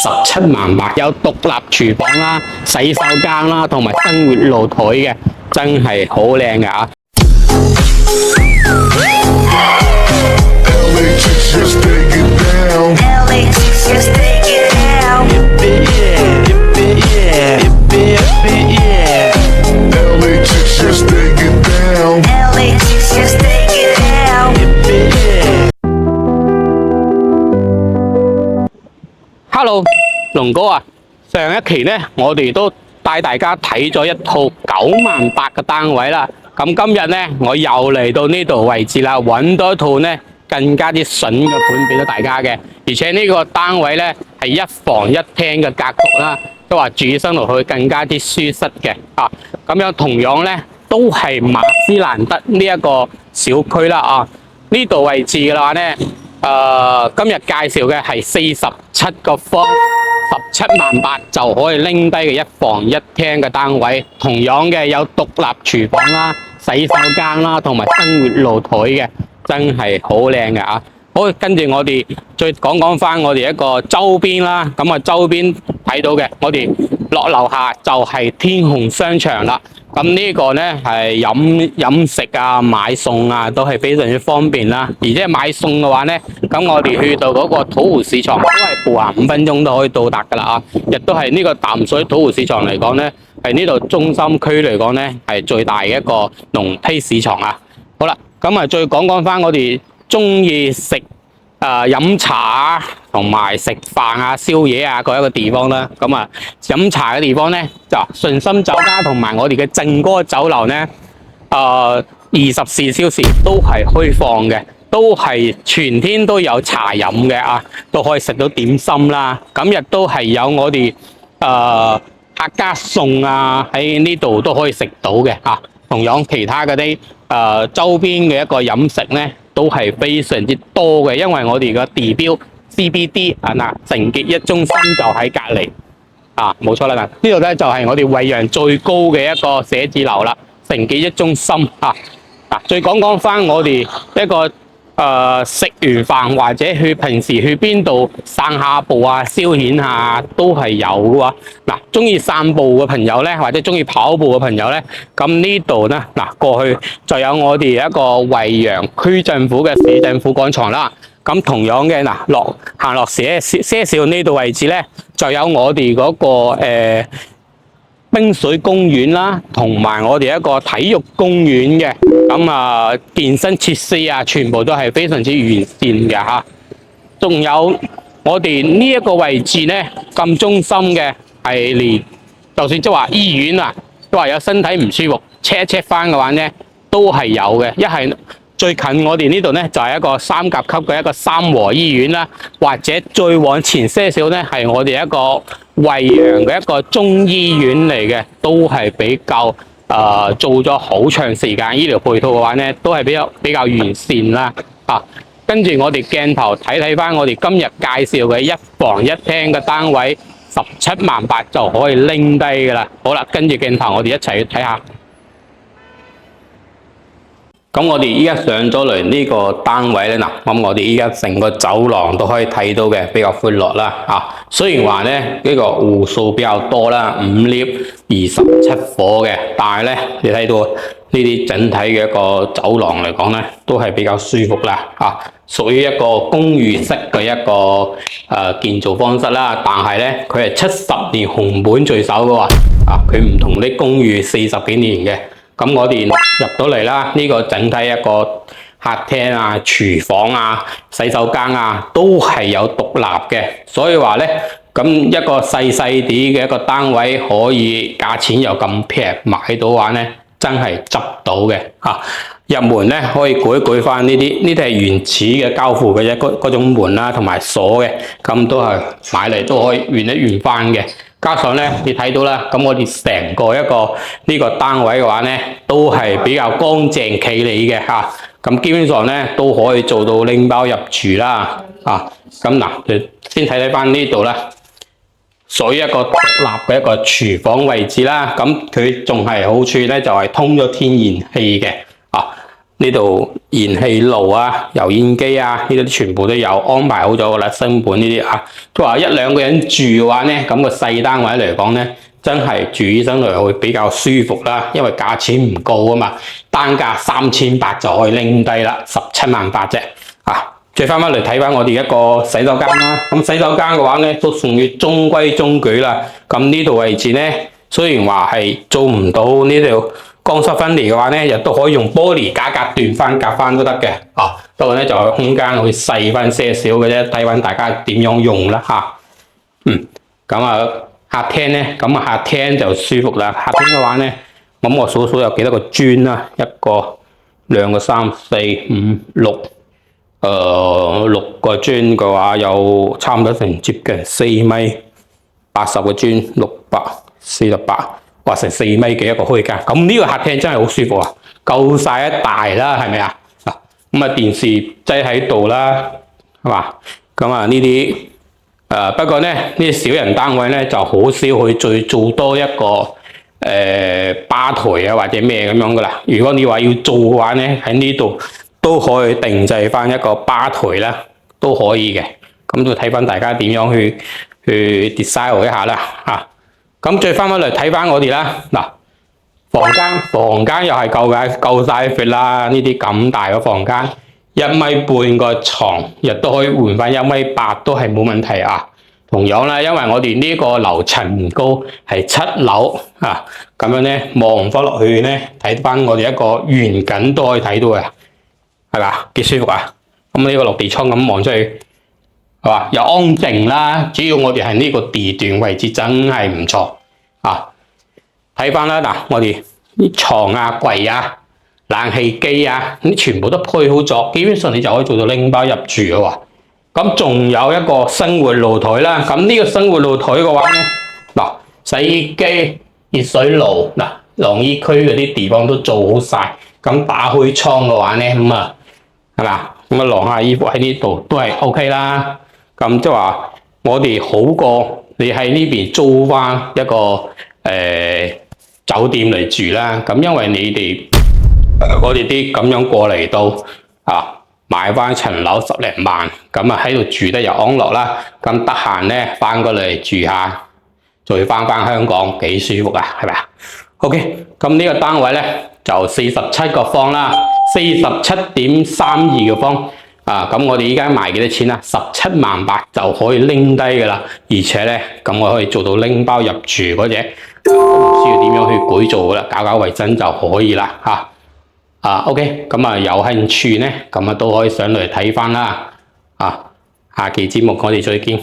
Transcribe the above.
178000，有獨立廚房啦、洗手間啦，同埋生活露台嘅，真係好靚嘅啊！ Hello， 龍哥啊，上一期呢，我哋都帶大家睇咗一套98000嘅單位啦。咁今日呢，我又嚟到呢度位置啦，揾到一套呢更加啲筍嘅盤俾到大家嘅。而且呢個單位呢係一房一廳嘅格局啦，都話住起身落去更加啲舒適嘅啊。咁樣同樣呢，都係馬斯蘭德呢一個小區啦啊。呢度位置嘅話呢。今日介紹嘅係47個方，178000就可以拎低嘅一房一廳嘅單位，同樣嘅有獨立廚房啦、洗手間啦，同埋生活露台嘅，真係好靚嘅啊！好，跟住我哋再講翻我哋一個周邊啦。咁啊，周邊睇到嘅，我哋落樓下就係天虹商場啦。咁呢個呢係飲食啊、買餸啊都係非常之方便啦。而且買餸嘅話呢，咁我哋去到嗰個土湖市場都係步行5分鐘都可以到達噶啦啊！亦都係呢個淡水土湖市場嚟講呢，係呢度中心區嚟講呢係最大嘅一個農批市場啊。好啦，咁啊再講翻我哋中意食飲茶啊，同埋食飯啊、宵夜啊嗰一個地方啦。咁啊，飲茶嘅地方呢，就順心酒家同埋我哋嘅正哥酒樓呢，24小時都係開放嘅，都係全天都有茶飲嘅啊，都可以食到點心啦。咁亦都係有我哋客家餸啊，喺呢度都可以食到嘅啊。同樣其他嗰啲周邊嘅一個飲食呢，都係非常之多嘅，因為我哋嘅地標 CBD 嗱，成傑一中心就喺隔離啊，冇錯啦。呢度咧就係我哋惠陽最高嘅一個寫字樓啦，成傑一中心啊。再講翻我哋一個食完飯或者平時去邊度散下步啊、消遣下都係有嘅喎。嗱，中意散步嘅朋友咧，或者中意跑步嘅朋友咧，咁呢度咧過去就有我哋一個惠陽區政府嘅市政府廣場啦。咁同樣嘅行落些少呢度位置咧，就有我哋嗰個冰水公園啦，同埋我哋一個體育公園嘅，咁健身設施啊，全部都係非常之完善嘅嚇。仲有我哋呢一個位置呢，咁中心嘅係連，就算即係話醫院啊，都話有身體唔舒服 check 一 check 翻嘅話呢，都係有嘅。一係最近我哋呢度呢，就係一個3甲級嘅一個三和醫院啦，或者再往前些少呢，係我哋一個惠陽嘅一個中醫院嚟嘅，都係比較做咗好長時間醫療配套嘅話呢，都係比較完善啦。跟住我哋鏡頭睇翻我哋今日介紹嘅一房一廳嘅單位，178000就可以拎低㗎啦。好啦，跟住鏡頭我哋一齊去睇下。咁我哋依家上咗嚟呢個單位咧，咁我哋依家成個走廊都可以睇到嘅，比較寬闊啦。雖然話咧呢個戶數比較多啦，5 lift 27伙嘅，但係咧你睇到呢啲整體嘅一個走廊嚟講咧，都係比較舒服啦。屬於一個公寓式嘅一個建造方式啦，但係咧佢係70年紅本在手嘅喎，佢唔同啲公寓40幾年嘅。咁我哋入到嚟啦，呢個整體一個客廳啊、廚房啊、洗手間啊，都係有獨立嘅。所以話咧，咁一個細啲嘅一個單位，可以價錢又咁平買到嘅話咧，真係執到嘅嚇。入門咧可以改翻呢啲係原始嘅交付嘅嗰種門啦，同埋鎖嘅，咁都係買嚟都可以換一換翻嘅。加上咧，你睇到啦，咁我哋成個一個呢個單位嘅話咧，都係比較乾淨企理嘅嚇。咁基本上咧都可以做到拎包入住啦。咁嗱，先睇翻呢度啦，屬於一個獨立嘅一個廚房位置啦。咁佢仲係好處咧，就係通咗天然氣嘅。呢度燃氣爐啊、油煙機啊，呢啲全部都有安排好咗噶啦，升盤呢啲啊。都話一兩個人住嘅話咧，咁個細單位嚟講咧，真係住起身嚟會比較舒服啦，因為價錢唔高啊嘛，單價3800就可以拎低啦，178000啫。啊，再翻嚟睇翻我哋一個洗手間啦，咁洗手間嘅話咧都屬於中規中矩啦。咁呢度位置咧，雖然話係做唔到呢度乾濕分離嘅話咧，亦都可以用玻璃隔斷翻、隔翻都得嘅。啊，不過咧就空間會細翻些少嘅啫，睇翻大家點樣用啦嚇。咁啊客廳咧，咁啊客廳就舒服啦。客廳嘅話咧，咁我數數有幾多個磚啦？一個、兩個、三、四、五、六。6個磚嘅話有差唔多成接近4米，80個磚648，哇成4米幾一個空間。咁呢個客廳真係好舒服啊，夠晒一大啦，係咪啊？咁啊電視擠喺度啦，係嘛？咁啊呢啲不過咧呢啲小人單位咧就好少去再做多一個吧台啊或者咩咁樣噶啦。如果你話要做嘅話咧，喺呢度都可以定製翻一個吧台啦，都可以嘅。咁就睇翻大家點樣去 design 一下啦嚇。咁再翻嚟睇翻我哋啦，嗱房間又係夠晒 fit 啦，呢啲咁大嘅房間，1.5米個床亦都可以換翻1.8米，都係冇問題啊。同樣啦，因為我哋呢個樓層唔高，係7樓啊，咁樣咧望翻落去咧，睇翻我哋一個遠景都可以睇到嘅。係嘛，幾舒服啊！咁呢個落地窗咁望出去，係嘛又安靜啦。主要我哋係呢個地段位置真係唔錯啊！睇翻啦，嗱，我哋啲床啊、櫃啊、冷氣機啊，呢全部都配好咗，基本上你就可以做到拎包入住嘅喎。咁仲有一個生活露台啦。咁呢個生活露台嘅話咧，嗱，洗衣機、熱水爐、嗱，晾衣區嗰啲地方都做好晒。咁打開窗嘅話咧，咁啊〜係嘛？咁啊，晾下衣服喺呢度都係 OK 啦。咁即係話，我哋好過你喺呢邊租翻一個酒店嚟住啦。咁因為你哋我哋啲咁樣過嚟到買翻層樓10零萬，咁啊喺度住得又安樂啦。咁得閒咧翻過嚟住下，再翻香港幾舒服啊？係咪啊 ？OK， 咁呢個單位咧就47個方啦。47.32個方啊！咁我哋依家賣幾多錢啊？178000就可以拎低噶啦，而且咧咁我可以做到拎包入住嗰隻，都唔需要點樣去改造噶啦，搞衛生就可以啦嚇。OK， 咁啊有興趣咧，咁啊都可以上嚟睇翻啦。下期節目我哋再見。